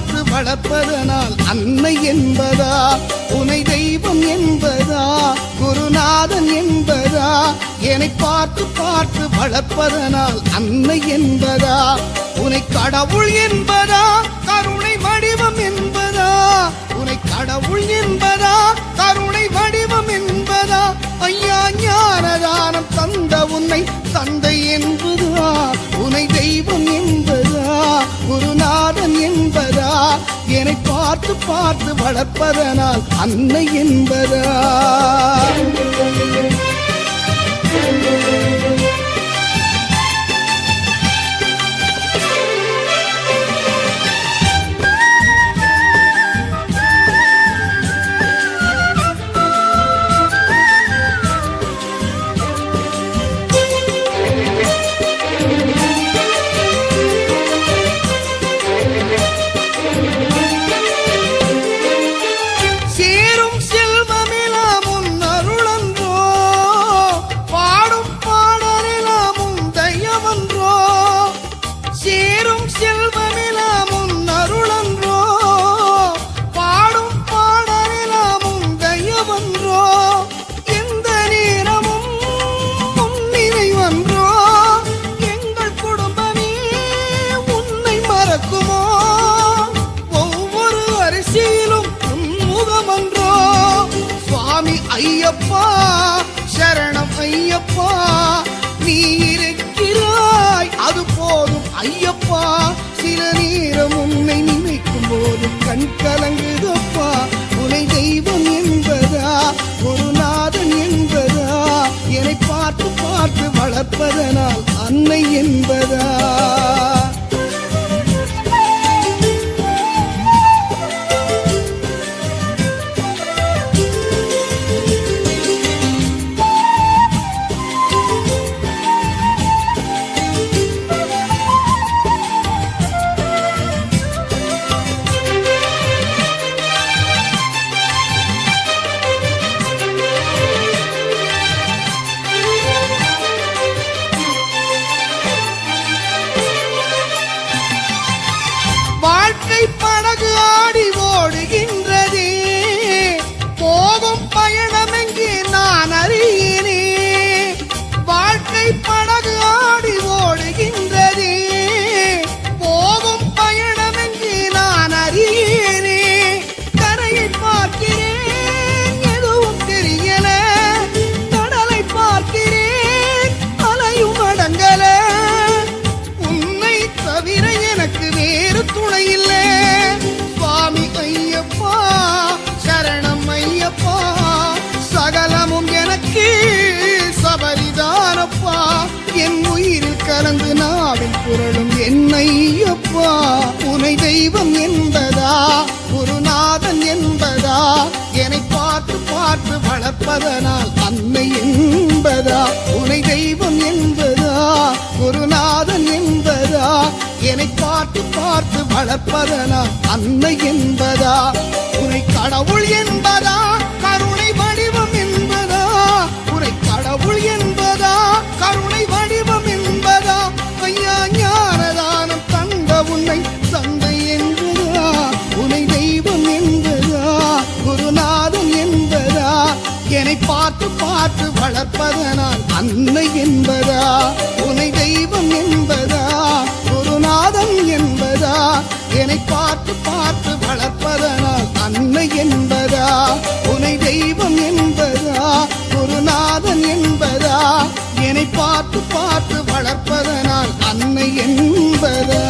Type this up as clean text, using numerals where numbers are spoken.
பார்த்து வளர்ப்பதனால் அன்னை என்பதா, உனை தெய்வம் என்பதா, குருநாதன் என்பதா, என்னை பார்த்து பார்த்து வளர்ப்பதனால் அன்னை என்பதா, உனை கடவுள் என்பதா, கருணை வடிவம் என்பதா, உனை கடவுள் என்பதா, கருணை வடிவம் என்பதா, ஐயா ஞானதானம் தந்த உன்னை தந்தை என்பதா, உனை தெய்வம் என்பதா, குருநாதன் என்பதா, என்னை பார்த்து பார்த்து வளர்ப்பதனால் அன்னை என்பதா. ஐயப்பா சரணம் ஐயப்பா, நீ இருக்கிறாய் அது போதும் ஐயப்பா, சில நேரம் உன்னை நினைக்கும் போது கண் கலங்குதப்பா, உனை தெய்வம் என்பதா, குருநாதன் என்பதா, என்னை பார்த்து பார்த்து வளர்ப்பதனால் அன்னை என்பதா. படகு ஆடி ஓடுகின்றதே, போகும் பயணம் எங்கே நான் அறியேனே, வாழ்க்கை படகு ஆடி ஓடுகின்றதே, போகும் பயணம் எங்கே நான் அறியேனே, கரையை பார்க்கிறேன் எதுவும் தெரியல, கடலை பார்க்கிறேன் அலையும் அடங்கல, உன்னை தவிர எனக்கு வேறு துணை இல்லை, சுவாமி ஐயப்பா சரணம் ஐயப்பா, சகலமும் எனக்கு சபரிதானப்பா, என் உயிரில் கலந்து நாவில் புரளும் என் ஐயப்பா, உனை தெய்வம் என்பதா, குருநாதன் என்பதா, என்னை பார்த்து பார்த்து வளர்ப்பதனால் அன்னை என்பதா, உனை தெய்வம் என்பதா, குருநாதன் என்பதா, என்னை பார்த்து பார்த்து வளர்ப்பதனால் அன்னை என்பதா, உனை கடவுள் என்பதா, கருணை வடிவம் என்பதா, உனை கடவுள் என்பதா, கருணை வடிவம் என்பதா, ஐயா ஞானதானம் தந்த உன்னை தந்தை என்பதா, உனை தெய்வம் என்பதா, குருநாதன் என்பதா, என்னை பார்த்து பார்த்து வளர்ப்பதனால் அன்னை என்பதா, உனை தெய்வம் என்பதா, குருநாதன் என்பதா, என்னை பார்த்து பார்த்து வளர்ப்பதனால் அன்னை என்பதா, உனை தெய்வம் என்பதா, குருநாதன் என்பதா, என்னை பார்த்து பார்த்து வளர்ப்பதனால் அன்னை என்பதா.